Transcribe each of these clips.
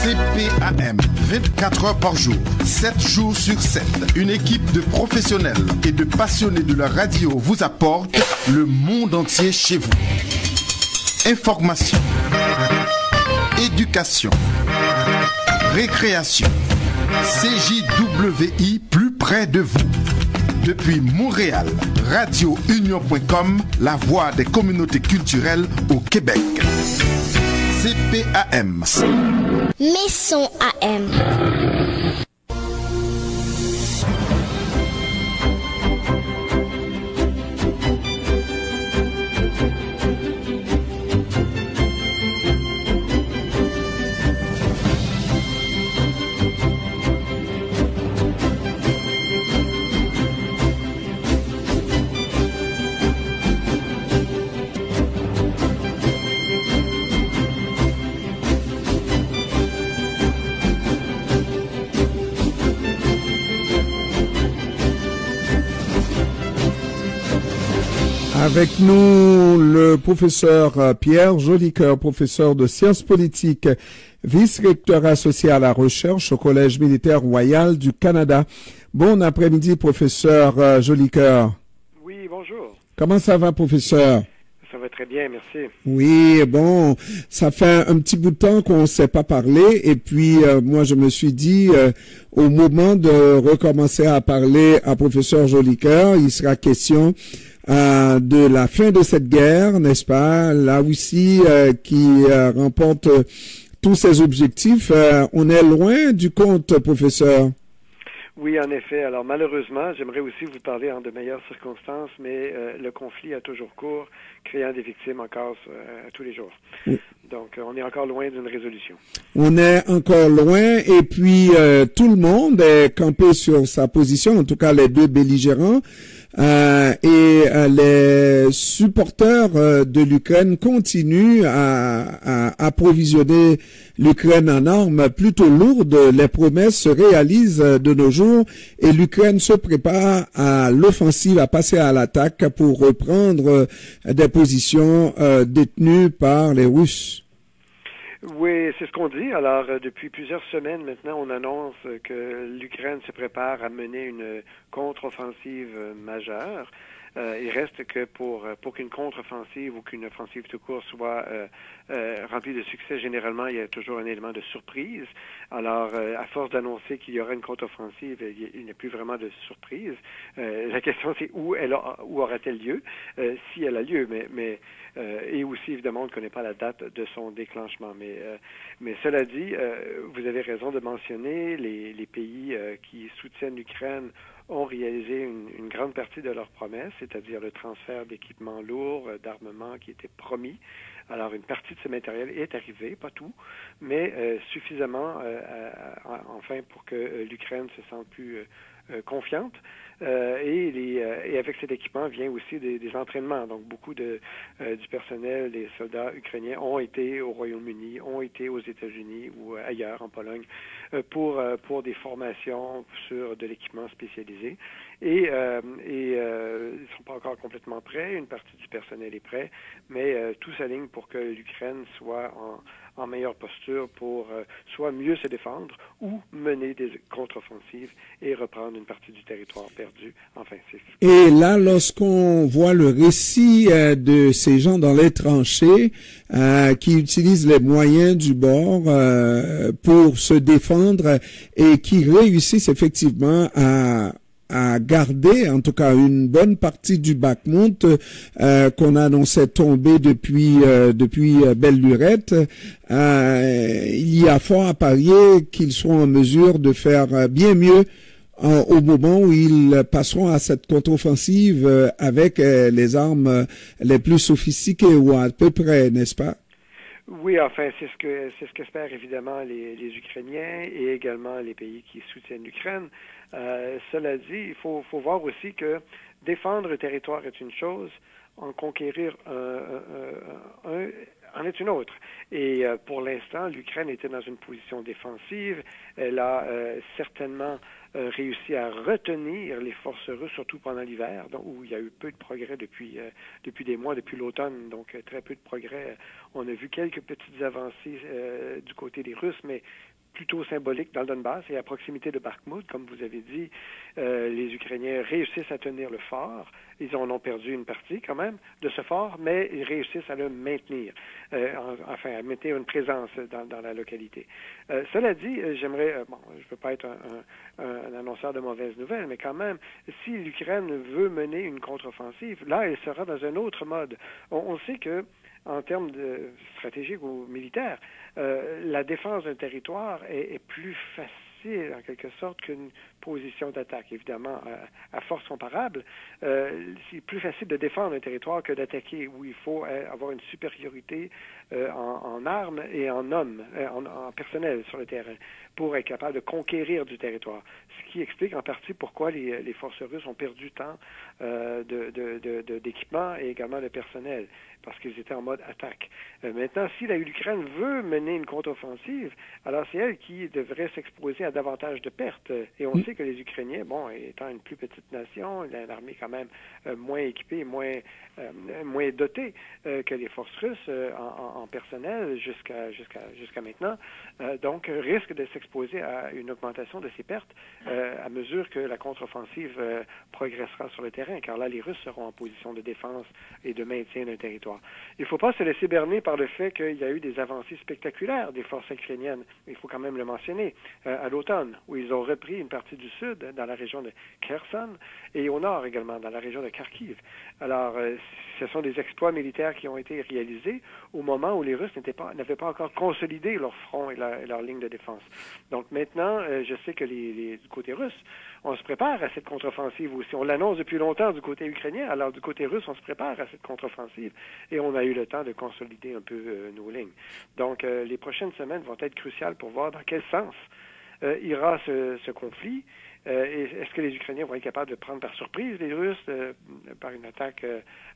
CPAM, 24 heures par jour, 7 jours sur 7. Une équipe de professionnels et de passionnés de la radio vous apporte le monde entier chez vous. Information, éducation, récréation, CJWI plus près de vous. Depuis Montréal, radiounion.com, la voix des communautés culturelles au Québec. CPAM. Maison AM. Avec nous, le professeur Pierre Jolicoeur, professeur de sciences politiques, vice-recteur associé à la recherche au Collège militaire royal du Canada. Bon après-midi, professeur Jolicoeur. Oui, bonjour. Comment ça va, professeur? Ça va très bien, merci. Oui, bon, ça fait un petit bout de temps qu'on ne s'est pas parlé et puis moi je me suis dit au moment de recommencer à parler à professeur Jolicoeur, il sera question de la fin de cette guerre, n'est-ce pas? La Russie qui remporte tous ses objectifs. On est loin du compte, professeur. Oui, en effet. Alors malheureusement, j'aimerais aussi vous parler en de meilleures circonstances, mais le conflit a toujours cours, créant des victimes encore tous les jours. Oui. Donc, on est encore loin d'une résolution. On est encore loin et puis tout le monde est campé sur sa position, en tout cas les deux belligérants. Les supporters de l'Ukraine continuent à approvisionner l'Ukraine en armes plutôt lourdes. Les promesses se réalisent de nos jours et l'Ukraine se prépare à l'offensive, à passer à l'attaque pour reprendre des positions détenues par les Russes. Oui, c'est ce qu'on dit. Alors, depuis plusieurs semaines maintenant, on annonce que l'Ukraine se prépare à mener une contre-offensive majeure. Il reste que pour qu'une contre-offensive ou qu'une offensive tout court soit remplie de succès, généralement, il y a toujours un élément de surprise. Alors, à force d'annoncer qu'il y aura une contre-offensive, il n'y a plus vraiment de surprise. La question, c'est où aura-t-elle lieu, si elle a lieu, et aussi, évidemment, on ne connaît pas la date de son déclenchement. Mais cela dit, vous avez raison de mentionner les pays qui soutiennent l'Ukraine ont réalisé une grande partie de leurs promesses, c'est-à-dire le transfert d'équipements lourds, d'armements qui étaient promis. Alors, une partie de ce matériel est arrivée, pas tout, mais suffisamment, enfin, pour que l'Ukraine se sente plus confiante. Et avec cet équipement vient aussi des entraînements. Donc, beaucoup du personnel, des soldats ukrainiens ont été au Royaume-Uni, ont été aux États-Unis ou ailleurs, en Pologne, pour des formations sur de l'équipement spécialisé. Et ils ne sont pas encore complètement prêts. Une partie du personnel est prêt, mais tout s'aligne pour que l'Ukraine soit en meilleure posture pour soit mieux se défendre ou mener des contre-offensives et reprendre une partie du territoire perdu. Enfin, Et là, lorsqu'on voit le récit de ces gens dans les tranchées qui utilisent les moyens du bord pour se défendre et qui réussissent effectivement à garder en tout cas une bonne partie du Bakhmut qu'on annonçait tomber depuis belle lurette, il y a fort à parier qu'ils seront en mesure de faire bien mieux au moment où ils passeront à cette contre-offensive avec les armes les plus sophistiquées ou à peu près, n'est-ce pas? Oui, enfin, c'est ce qu'espèrent évidemment les Ukrainiens et également les pays qui soutiennent l'Ukraine. Cela dit, il faut voir aussi que défendre le territoire est une chose, en conquérir un en est une autre. Et pour l'instant, l'Ukraine était dans une position défensive. Elle a certainement réussi à retenir les forces russes, surtout pendant l'hiver, où il y a eu peu de progrès depuis des mois, depuis l'automne, donc très peu de progrès. On a vu quelques petites avancées du côté des Russes, mais plutôt symbolique dans le Donbass et à proximité de Bakhmut, comme vous avez dit, les Ukrainiens réussissent à tenir le fort. Ils en ont perdu une partie quand même de ce fort, mais ils réussissent à le maintenir, à maintenir une présence dans la localité. Cela dit, j'aimerais, je ne veux pas être un annonceur de mauvaises nouvelles, mais quand même, si l'Ukraine veut mener une contre-offensive, là, elle sera dans un autre mode. On sait que en termes de stratégique ou militaire, la défense d'un territoire est plus facile, en quelque sorte, qu'une position d'attaque. Évidemment, à force comparable, c'est plus facile de défendre un territoire que d'attaquer, où il faut avoir une supériorité en armes et en hommes, en personnel sur le terrain, pour être capable de conquérir du territoire. Ce qui explique en partie pourquoi les forces russes ont perdu tant d'équipement et également de personnel, parce qu'ils étaient en mode attaque. Maintenant, si l'Ukraine veut mener une contre-offensive, alors c'est elle qui devrait s'exposer à davantage de pertes. Et on sait que les Ukrainiens, étant une plus petite nation, il y a une armée quand même moins équipée, moins dotée que les forces russes en personnel jusqu'à maintenant, donc risque de s'exposer à une augmentation de ces pertes à mesure que la contre-offensive progressera sur le terrain, car là, les Russes seront en position de défense et de maintien d'un territoire. Il ne faut pas se laisser berner par le fait qu'il y a eu des avancées spectaculaires des forces ukrainiennes. Il faut quand même le mentionner, à l'automne, où ils ont repris une partie du sud, dans la région de Kherson, et au nord également, dans la région de Kharkiv. Alors, ce sont des exploits militaires qui ont été réalisés au moment où les Russes n'avaient pas encore consolidé leur front et leur ligne de défense. Donc maintenant, je sais que du côté russe, on se prépare à cette contre-offensive aussi. On l'annonce depuis longtemps du côté ukrainien, alors du côté russe, on se prépare à cette contre-offensive et on a eu le temps de consolider un peu nos lignes. Donc, les prochaines semaines vont être cruciales pour voir dans quel sens ira ce conflit. Est-ce que les Ukrainiens vont être capables de prendre par surprise les Russes par une attaque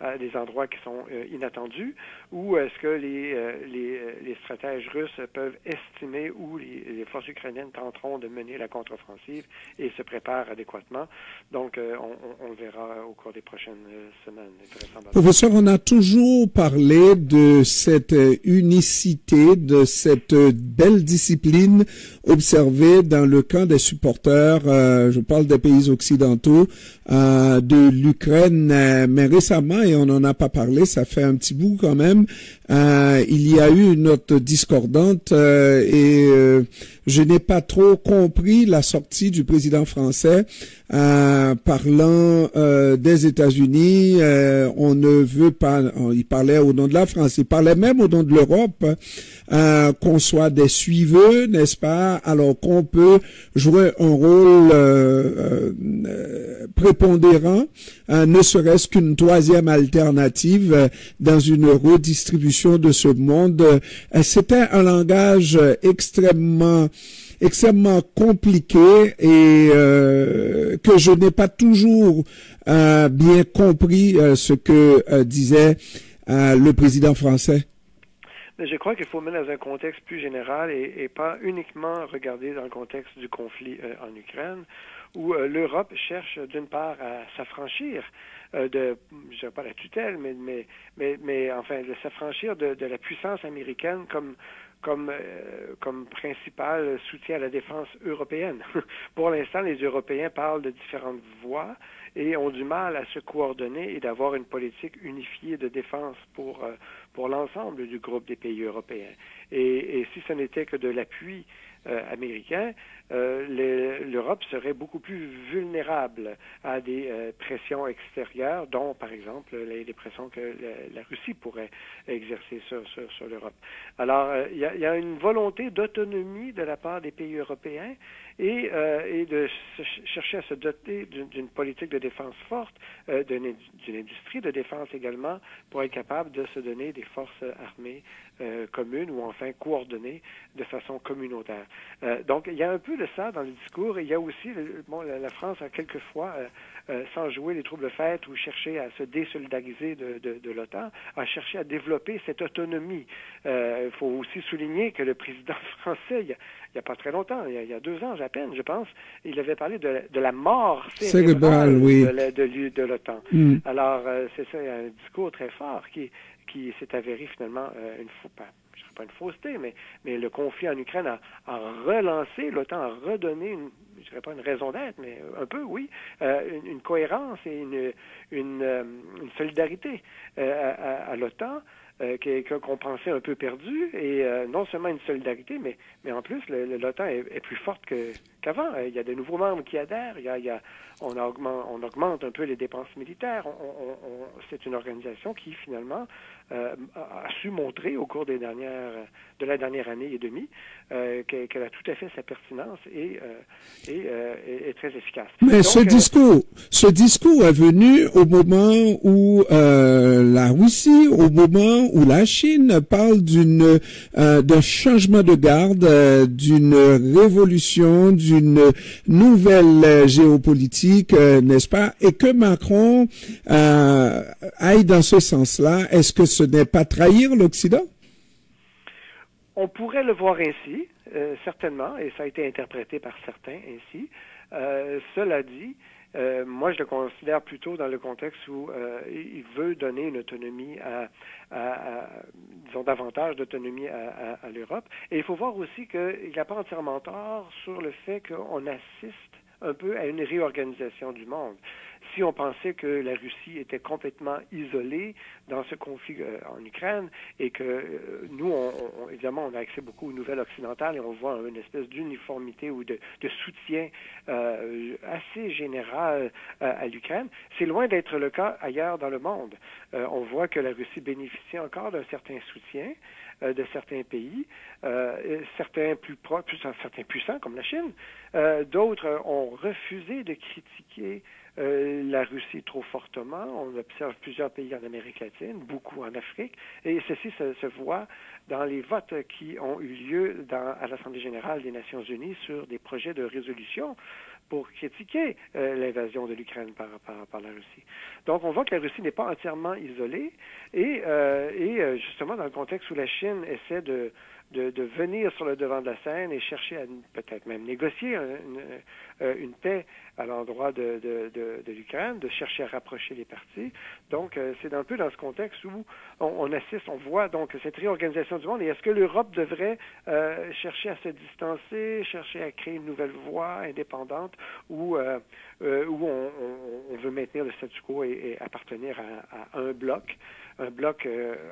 à des endroits qui sont inattendus, ou est-ce que les stratèges russes peuvent estimer où les forces ukrainiennes tenteront de mener la contre-offensive et se préparent adéquatement? Donc, on verra au cours des prochaines semaines. Professeur, on a toujours parlé de cette unicité, de cette belle discipline observée dans le camp des supporters, je parle des pays occidentaux, de l'Ukraine, mais récemment, et on n'en a pas parlé, ça fait un petit bout quand même, il y a eu une note discordante et je n'ai pas trop compris la sortie du président français parlant des États-Unis. On ne veut pas, il parlait au nom de la France, il parlait même au nom de l'Europe, qu'on soit des suiveux, n'est-ce pas, alors qu'on peut jouer un rôle prépondérant, ne serait-ce qu'une troisième alternative dans une redistribution de ce monde. C'était un langage extrêmement compliqué et que je n'ai pas toujours bien compris ce que disait le président français. Mais je crois qu'il faut mettre dans un contexte plus général et pas uniquement regarder dans le contexte du conflit en Ukraine, où l'Europe cherche d'une part à s'affranchir je dirais pas la tutelle, mais enfin de s'affranchir de la puissance américaine comme principal soutien à la défense européenne. Pour l'instant, les Européens parlent de différentes voix et ont du mal à se coordonner et d'avoir une politique unifiée de défense pour l'ensemble du groupe des pays européens. Et si ce n'était que de l'appui américain, l'Europe serait beaucoup plus vulnérable à des pressions extérieures, dont, par exemple, les pressions que la Russie pourrait exercer sur l'Europe. Alors, il y a une volonté d'autonomie de la part des pays européens et de chercher à se doter d'une politique de défense forte, d'une industrie de défense également, pour être capable de se donner des forces armées communes ou enfin coordonnée de façon communautaire. Donc, il y a un peu de ça dans le discours. Et il y a aussi, la France a quelquefois, sans jouer les troubles-fêtes ou chercher à se désolidariser de l'OTAN, a cherché à développer cette autonomie. Il faut aussi souligner que le président français, il y a pas très longtemps, il y a 2 ans à peine, je pense, il avait parlé de la mort cérébrale oui. de l'OTAN. Alors, c'est ça, il y a un discours très fort qui s'est avéré finalement je dirais pas une fausseté, mais le conflit en Ukraine a relancé, l'OTAN a redonné je dirais pas une raison d'être, mais un peu, oui, une cohérence et une solidarité à l'OTAN qu'on pensait un peu perdue, et non seulement une solidarité, mais en plus, l'OTAN est plus forte qu'avant. Il y a de nouveaux membres qui adhèrent, on augmente un peu les dépenses militaires. C'est une organisation qui, finalement, a su montrer au cours de la dernière année et demie qu'elle a tout à fait sa pertinence et est très efficace. Mais donc, ce discours est venu au moment où la Russie, au moment où la Chine parle d'un changement de garde, d'une révolution, d'une nouvelle géopolitique, n'est-ce pas? Et que Macron aille dans ce sens-là, est-ce que ce n'est pas trahir l'Occident? On pourrait le voir ainsi, certainement, et ça a été interprété par certains ainsi. Cela dit, moi, je le considère plutôt dans le contexte où il veut donner une autonomie disons, davantage d'autonomie à l'Europe. Et il faut voir aussi qu'il n'a pas entièrement tort sur le fait qu'on assiste un peu à une réorganisation du monde. Si on pensait que la Russie était complètement isolée dans ce conflit en Ukraine et que nous, évidemment, on a accès beaucoup aux nouvelles occidentales et on voit une espèce d'uniformité ou de soutien assez général à l'Ukraine, c'est loin d'être le cas ailleurs dans le monde. On voit que la Russie bénéficie encore d'un certain soutien de certains pays, certains certains puissants comme la Chine. D'autres ont refusé de critiquer la Russie trop fortement. On observe plusieurs pays en Amérique latine, beaucoup en Afrique, et ceci se voit dans les votes qui ont eu lieu à l'Assemblée générale des Nations unies sur des projets de résolution pour critiquer l'invasion de l'Ukraine par la Russie. Donc, on voit que la Russie n'est pas entièrement isolée et justement, dans le contexte où la Chine essaie de venir sur le devant de la scène et chercher à peut-être même négocier une paix à l'endroit de l'Ukraine, de chercher à rapprocher les parties. Donc, c'est un peu dans ce contexte où on assiste, on voit donc cette réorganisation du monde. Et est-ce que l'Europe devrait chercher à se distancer, chercher à créer une nouvelle voie indépendante où on veut maintenir le statu quo et appartenir à un bloc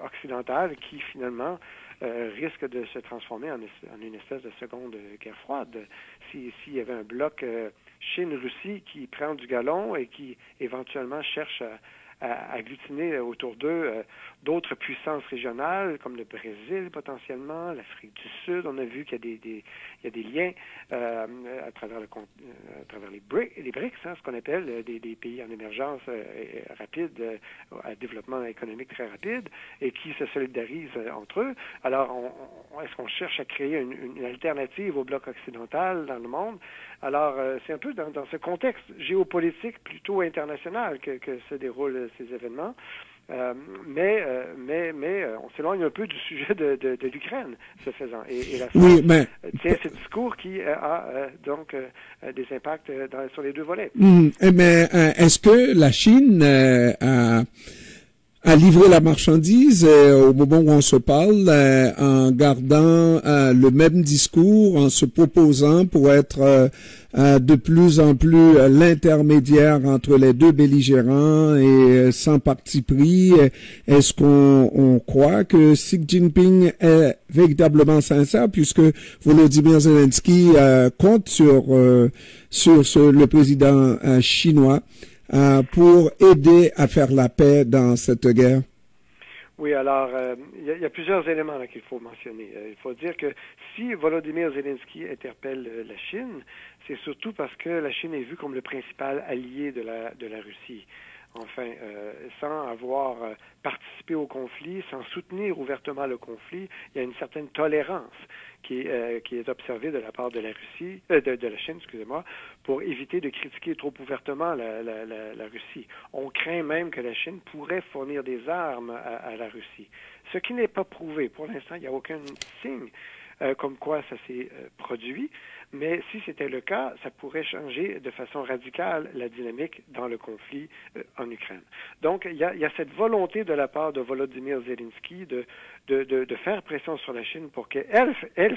occidental qui, finalement, risque de se transformer en une espèce de seconde guerre froide. S'il y avait un bloc Chine-Russie qui prend du galon et qui éventuellement cherche à agglutiner autour d'eux d'autres puissances régionales comme le Brésil potentiellement, l'Afrique du Sud. On a vu qu'il y a des liens à travers les BRICS, ce qu'on appelle des pays en émergence rapide, à développement économique très rapide, et qui se solidarisent entre eux. Alors, est-ce qu'on cherche à créer une alternative au bloc occidental dans le monde? Alors, c'est un peu dans ce contexte géopolitique plutôt international que se déroulent ces événements. Mais on s'éloigne un peu du sujet de l'Ukraine, ce faisant. Et la France tient ce discours qui a donc des impacts sur les deux volets. Mais est-ce que la Chine a livré la marchandise au moment où on se parle, en gardant le même discours, en se proposant pour être de plus en plus l'intermédiaire entre les deux belligérants et sans parti pris? Est-ce qu'on croit que Xi Jinping est véritablement sincère, puisque Volodymyr Zelensky compte sur le président chinois pour aider à faire la paix dans cette guerre? Oui, alors, il y a plusieurs éléments qu'il faut mentionner. Il faut dire que si Volodymyr Zelensky interpelle la Chine, c'est surtout parce que la Chine est vue comme le principal allié de la Russie. enfin, sans avoir participé au conflit, sans soutenir ouvertement le conflit, il y a une certaine tolérance qui est observée de la part de la Russie, de la Chine, excusez-moi, pour éviter de critiquer trop ouvertement la Russie. On craint même que la Chine pourrait fournir des armes à la Russie, ce qui n'est pas prouvé. Pour l'instant, il n'y a aucun signe comme quoi ça s'est produit, mais si c'était le cas, ça pourrait changer de façon radicale la dynamique dans le conflit en Ukraine. Donc, il y a cette volonté de la part de Volodymyr Zelensky de faire pression sur la Chine pour qu'elle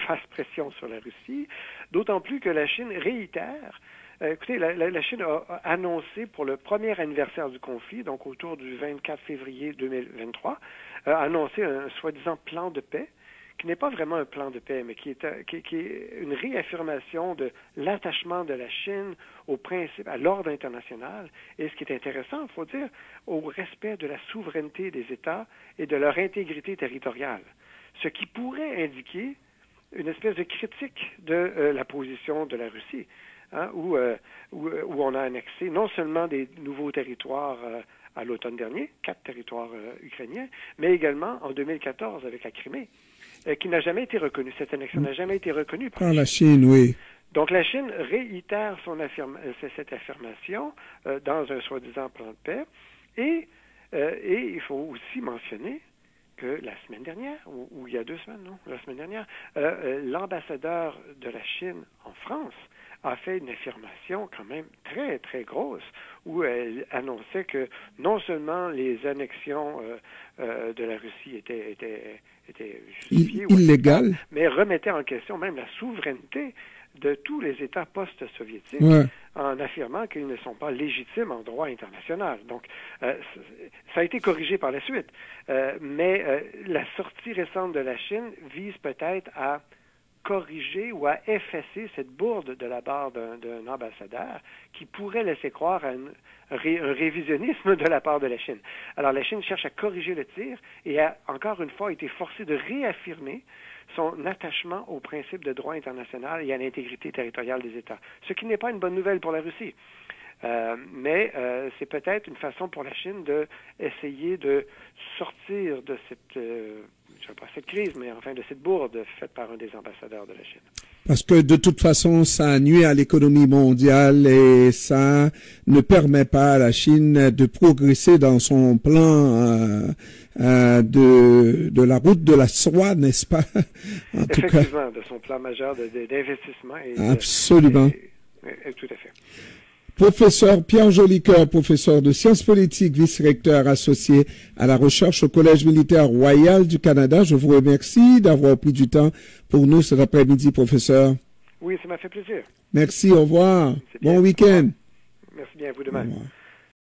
fasse pression sur la Russie, d'autant plus que la Chine réitère. Écoutez, la Chine a annoncé pour le premier anniversaire du conflit, donc autour du 24 février 2023, a annoncé un soi-disant plan de paix, qui n'est pas vraiment un plan de paix, mais qui est une réaffirmation de l'attachement de la Chine au principe, à l'ordre international, et ce qui est intéressant, il faut dire, au respect de la souveraineté des États et de leur intégrité territoriale, ce qui pourrait indiquer une espèce de critique de la position de la Russie, hein, où on a annexé non seulement des nouveaux territoires à l'automne dernier, 4 territoires ukrainiens, mais également en 2014 avec la Crimée, qui n'a jamais été reconnue. Cette annexion n'a jamais été reconnue par la Chine, oui. Donc la Chine réitère cette affirmation dans un soi-disant plan de paix. Et il faut aussi mentionner que la semaine dernière, ou il y a 2 semaines, non, la semaine dernière, l'ambassadeur de la Chine en France a fait une affirmation quand même très, très grosse où elle annonçait que non seulement les annexions de la Russie étaient justifiées, illégales, mais remettait en question même la souveraineté de tous les États post-soviétiques, en affirmant qu'ils ne sont pas légitimes en droit international. Donc, ça a été corrigé par la suite. Mais la sortie récente de la Chine vise peut-être à corriger ou à effacer cette bourde de la part d'un ambassadeur qui pourrait laisser croire à un révisionnisme de la part de la Chine. Alors, la Chine cherche à corriger le tir et a, encore une fois, été forcée de réaffirmer son attachement au principe de droit international et à l'intégrité territoriale des États, ce qui n'est pas une bonne nouvelle pour la Russie. Mais c'est peut-être une façon pour la Chine d'essayer de sortir de cette crise, mais enfin de cette bourde faite par un des ambassadeurs de la Chine. Parce que de toute façon, ça nuit à l'économie mondiale et ça ne permet pas à la Chine de progresser dans son plan de la route de la soie, n'est-ce pas? Effectivement, de son plan majeur d'investissement. Absolument. Tout à fait. Professeur Pierre Jolicoeur, professeur de sciences politiques, vice-recteur associé à la recherche au Collège militaire royal du Canada. Je vous remercie d'avoir pris du temps pour nous cet après-midi, professeur. Oui, ça m'a fait plaisir. Merci, au revoir. Bon week-end. Merci bien, vous de même.